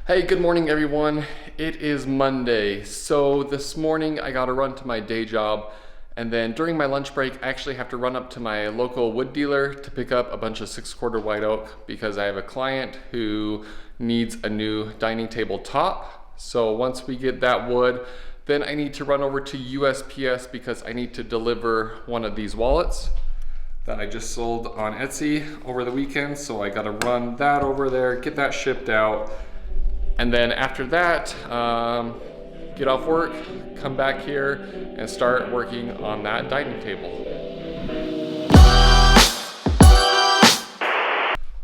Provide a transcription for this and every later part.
Hey, good morning everyone. It is Monday. So this morning I gotta run to my day job, and then during my lunch break I actually have to run up to my local wood dealer to pick up a bunch of 6/4 white oak because I have a client who needs a new dining table top. So once we get that wood, then I need to run over to USPS because I need to deliver one of these wallets that I just sold on Etsy over the weekend. So I gotta run that over there, get that shipped out. And then after that, get off work, come back here, and start working on that dining table.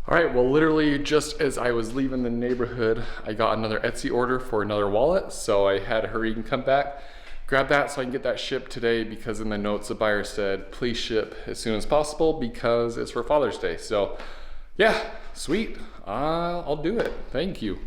All right, well, literally just as I was leaving the neighborhood, I got another Etsy order for another wallet. So I had to hurry and come back, grab that so I can get that shipped today, because in the notes the buyer said, please ship as soon as possible because it's for Father's Day. So yeah, sweet, I'll do it, thank you.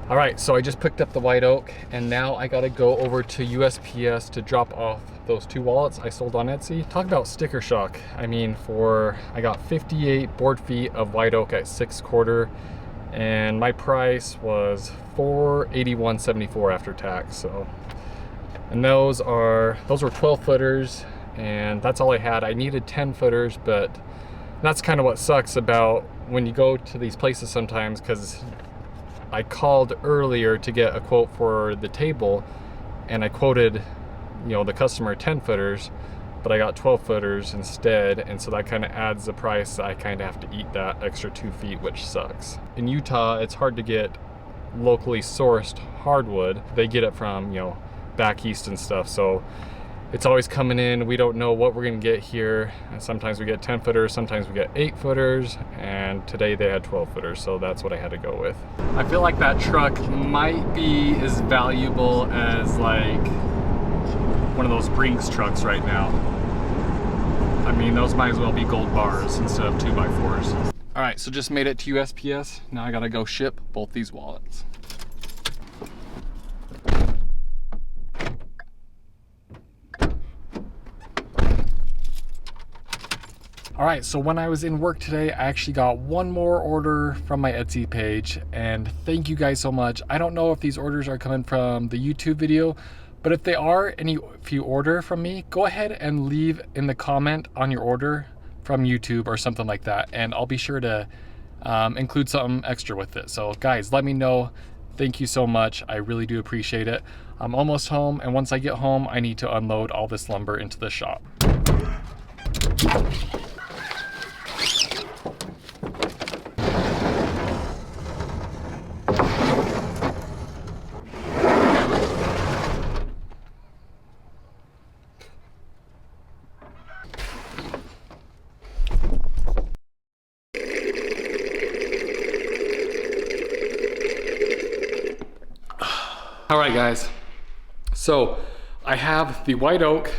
All right, so I just picked up the white oak and now I gotta go over to USPS to drop off those two wallets I sold on Etsy. Talk about sticker shock. I mean, I got 58 board feet of white oak at 6/4, and my price was $481.74 after tax. So, and those were 12 footers, and that's all I had. I needed 10 footers, but that's kind of what sucks about when you go to these places sometimes, because I called earlier to get a quote for the table, and I quoted, the customer 10 footers, but I got 12 footers instead, and so that kind of adds the price. I kind of have to eat that extra 2 feet, which sucks. In Utah, it's hard to get locally sourced hardwood. They get it from, back east and stuff, so it's always coming in. We don't know what we're gonna get here. And sometimes we get 10 footers, sometimes we get 8 footers, and today they had 12 footers, so that's what I had to go with. I feel like that truck might be as valuable as like one of those Brinks trucks right now. I mean, those might as well be gold bars instead of 2x4s. All right, so just made it to USPS. Now I gotta go ship both these wallets. All right, so when I was in work today, I actually got one more order from my Etsy page, and thank you guys so much. I don't know if these orders are coming from the YouTube video, but if they are, and if you order from me, go ahead and leave in the comment on your order from YouTube or something like that, and I'll be sure to include something extra with it. So guys, let me know. Thank you so much. I really do appreciate it. I'm almost home, and once I get home, I need to unload all this lumber into the shop. All right, guys, so I have the white oak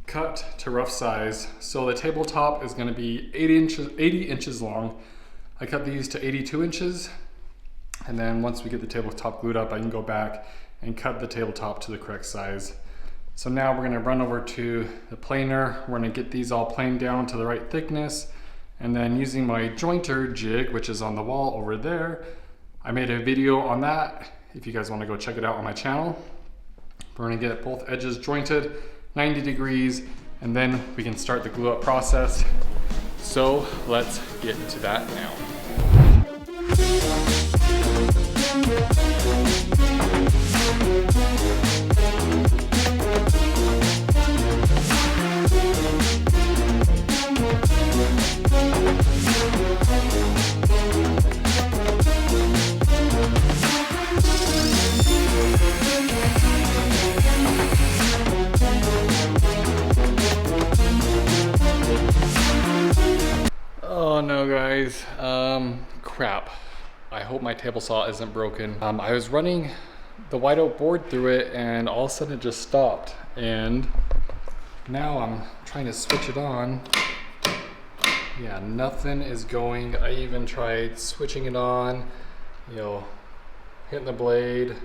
cut to rough size. So the tabletop is gonna be 80 inches long. I cut these to 82 inches. And then once we get the tabletop glued up, I can go back and cut the tabletop to the correct size. So now we're gonna run over to the planer. We're gonna get these all planed down to the right thickness. And then using my jointer jig, which is on the wall over there, I made a video on that. If you guys want to go check it out on my channel. We're going to get both edges jointed 90 degrees, and then we can start the glue up process. So let's get into that now. Oh no, guys, crap. I hope my table saw isn't broken. I was running the white oak board through it, and all of a sudden it just stopped. And now I'm trying to switch it on. Yeah, nothing is going. I even tried switching it on, you know, hitting the blade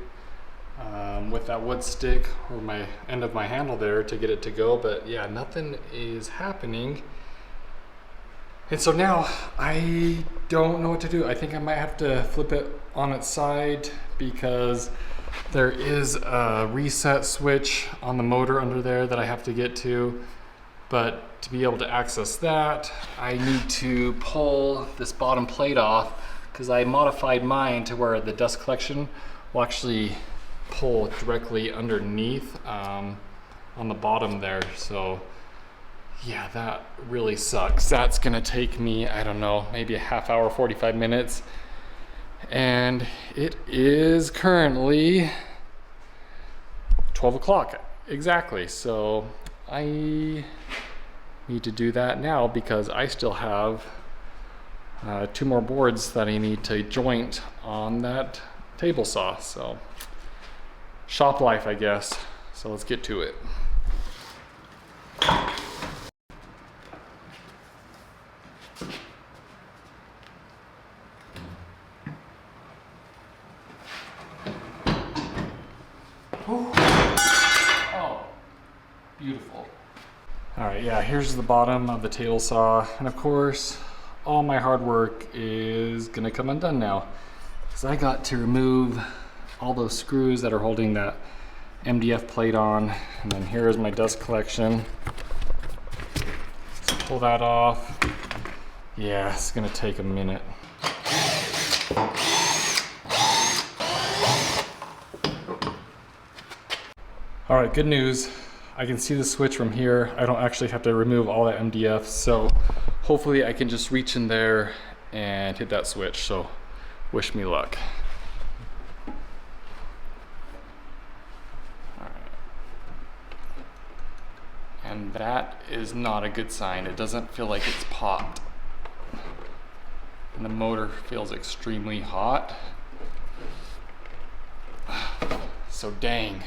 with that wood stick or my end of my handle there to get it to go, but yeah, nothing is happening. And so now I don't know what to do. I think I might have to flip it on its side because there is a reset switch on the motor under there that I have to get to. But to be able to access that, I need to pull this bottom plate off because I modified mine to where the dust collection will actually pull directly underneath on the bottom there. So yeah, that really sucks. That's gonna take me, I don't know, maybe a half hour, 45 minutes. And it is currently 12 o'clock exactly. So I need to do that now because I still have 2 more boards that I need to joint on that table saw. So shop life, I guess. So let's get to it. Oh, beautiful. All right, yeah, here's the bottom of the table saw. And of course, all my hard work is gonna come undone now because I got to remove all those screws that are holding that MDF plate on. And then here is my dust collection. Let's pull that off. Yeah, it's gonna take a minute. All right, good news. I can see the switch from here. I don't actually have to remove all that MDF, so hopefully I can just reach in there and hit that switch. So wish me luck. All right. And that is not a good sign. It doesn't feel like it's popped. And the motor feels extremely hot. So dang.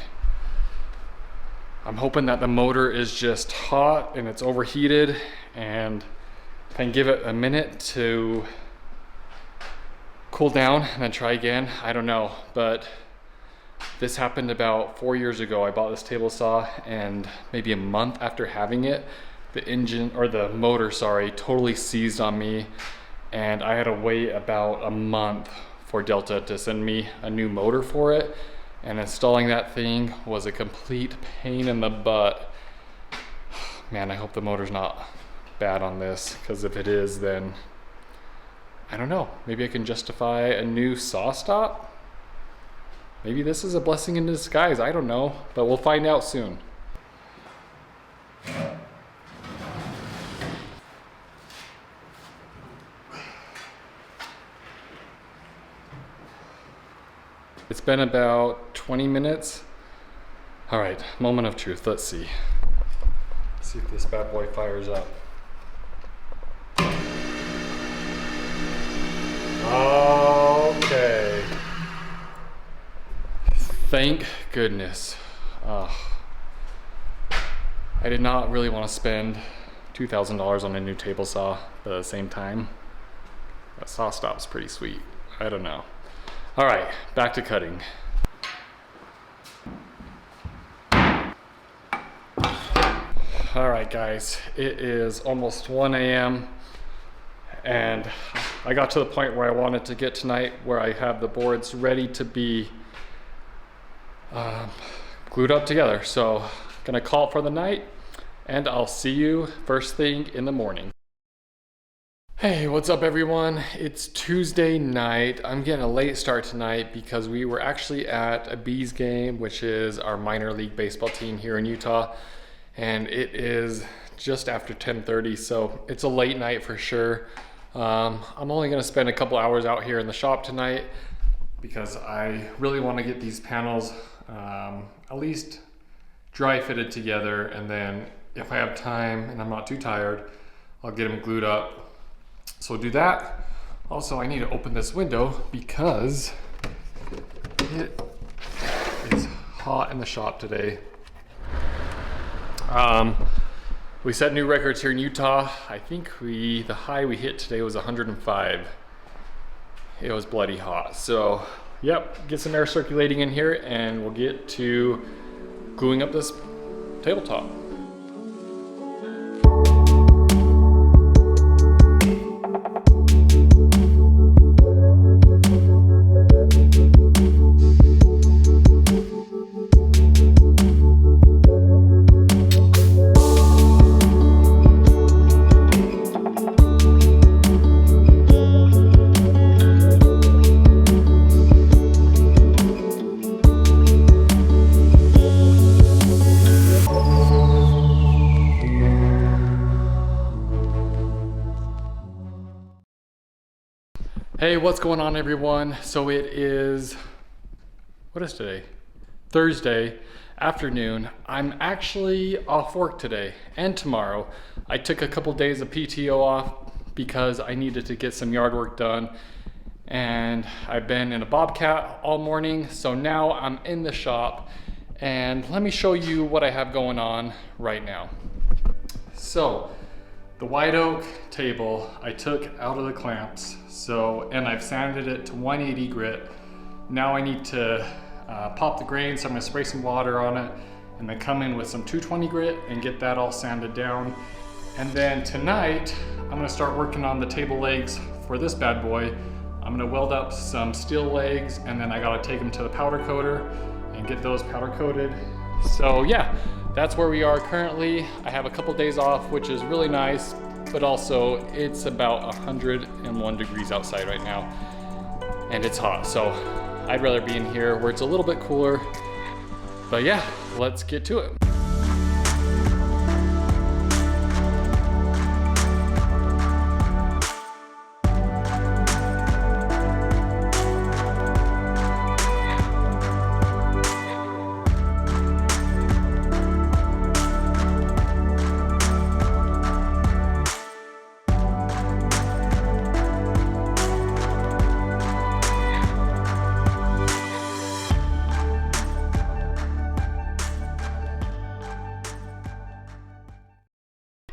I'm hoping that the motor is just hot and it's overheated and can give it a minute to cool down and then try again. I don't know, but this happened about 4 years ago. I bought this table saw and maybe a month after having it, the engine, or the motor, sorry, totally seized on me. And I had to wait about a month for Delta to send me a new motor for it. And installing that thing was a complete pain in the butt. Man, I hope the motor's not bad on this, because if it is, then I don't know. Maybe I can justify a new saw stop. Maybe this is a blessing in disguise. I don't know, but we'll find out soon. It's been about 20 minutes. All right, moment of truth. Let's see. Let's see if this bad boy fires up. Okay. Thank goodness. I did not really want to spend $2,000 on a new table saw, but at the same time, that saw stop's pretty sweet. I don't know. All right, back to cutting. All right, guys, it is almost 1 a.m. and I got to the point where I wanted to get tonight, where I have the boards ready to be glued up together. So gonna call it for the night, and I'll see you first thing in the morning. Hey, what's up everyone? It's Tuesday night. I'm getting a late start tonight because we were actually at a Bees game, which is our minor league baseball team here in Utah. And it is just after 10:30, so it's a late night for sure. I'm only gonna spend a couple hours out here in the shop tonight because I really wanna get these panels at least dry fitted together, and then if I have time and I'm not too tired, I'll get them glued up. So do that. Also, I need to open this window because it hot in the shop today. We set new records here in Utah. I think the high we hit today was 105. It was bloody hot. So, yep, get some air circulating in here and we'll get to gluing up this tabletop. Hey, what's going on everyone? So it is, what is today? Thursday afternoon. I'm actually off work today and tomorrow. I took a couple days of PTO off because I needed to get some yard work done. And I've been in a Bobcat all morning. So now I'm in the shop and let me show you what I have going on right now. So, the white oak table I took out of the clamps, and I've sanded it to 180 grit. Now I need to pop the grain, so I'm gonna spray some water on it and then come in with some 220 grit and get that all sanded down. And then tonight, I'm gonna start working on the table legs for this bad boy. I'm gonna weld up some steel legs and then I gotta take them to the powder coater and get those powder coated. So yeah. That's where we are currently. I have a couple days off, which is really nice, but also it's about 101 degrees outside right now, and it's hot. So I'd rather be in here where it's a little bit cooler. But yeah, let's get to it.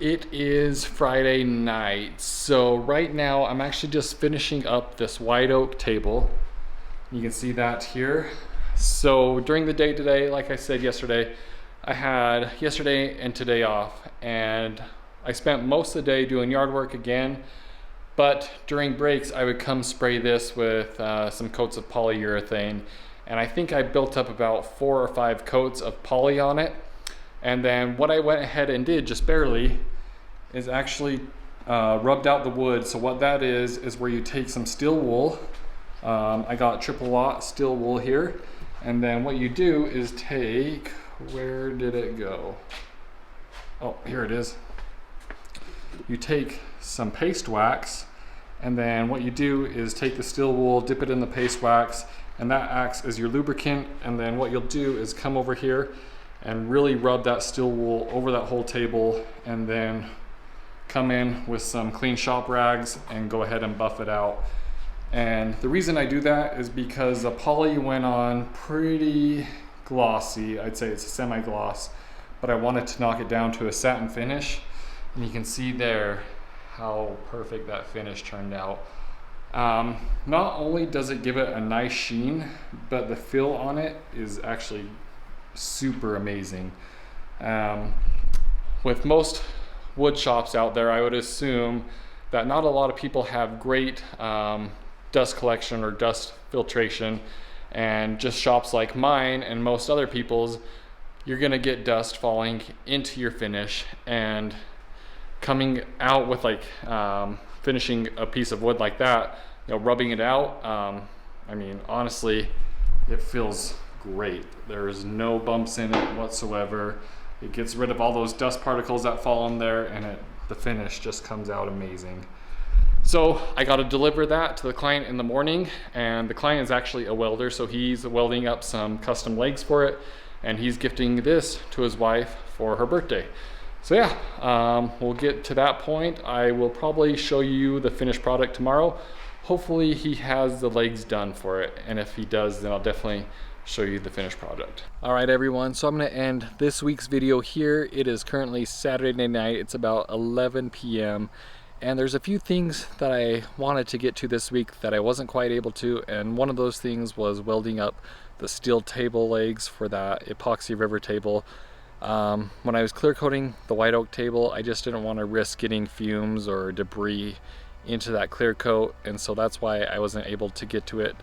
It is Friday night, so right now I'm actually just finishing up this white oak table. You can see that here. So during the day today, like I said yesterday, I had yesterday and today off, and I spent most of the day doing yard work again, but during breaks I would come spray this with some coats of polyurethane, and I think I built up about 4 or 5 coats of poly on it. And then what I went ahead and did, just barely, is actually rubbed out the wood. So what that is where you take some steel wool. I got triple lot steel wool here. And then what you do is take, where did it go? Oh, here it is. You take some paste wax, and then what you do is take the steel wool, dip it in the paste wax, and that acts as your lubricant. And then what you'll do is come over here and really rub that steel wool over that whole table, and then come in with some clean shop rags and go ahead and buff it out. And the reason I do that is because the poly went on pretty glossy. I'd say it's a semi-gloss, but I wanted to knock it down to a satin finish. And you can see there how perfect that finish turned out. Not only does it give it a nice sheen, but the fill on it is actually super amazing. With most wood shops out there, I would assume that not a lot of people have great dust collection or dust filtration, and just shops like mine and most other people's, you're gonna get dust falling into your finish and coming out with like finishing a piece of wood like that, you know, rubbing it out. I mean, honestly, it feels great. There's no bumps in it whatsoever. It gets rid of all those dust particles that fall in there, and the finish just comes out amazing. So I got to deliver that to the client in the morning, and the client is actually a welder, so he's welding up some custom legs for it, and he's gifting this to his wife for her birthday. So yeah, we'll get to that point. I will probably show you the finished product tomorrow. Hopefully he has the legs done for it, and if he does, then I'll definitely show you the finished product. All right, everyone, so I'm gonna end this week's video here. It is currently Saturday night. It's about 11 p.m. and there's a few things that I wanted to get to this week that I wasn't quite able to, and one of those things was welding up the steel table legs for that epoxy river table. When I was clear coating the white oak table, I just didn't want to risk getting fumes or debris into that clear coat, and so that's why I wasn't able to get to it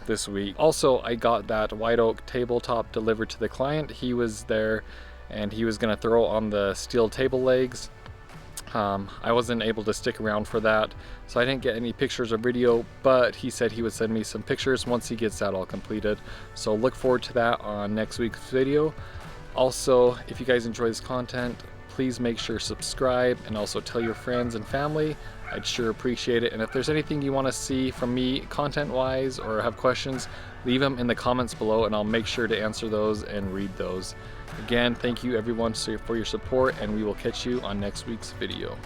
this week. Also, I got that white oak tabletop delivered to the client. He was there and he was gonna throw on the steel table legs. I wasn't able to stick around for that, so I didn't get any pictures or video, but he said he would send me some pictures once he gets that all completed. So look forward to that on next week's video. Also, if you guys enjoy this content, please make sure to subscribe and also tell your friends and family. I'd sure appreciate it. And if there's anything you want to see from me content-wise or have questions, leave them in the comments below and I'll make sure to answer those and read those. Again, thank you everyone for your support, and we will catch you on next week's video.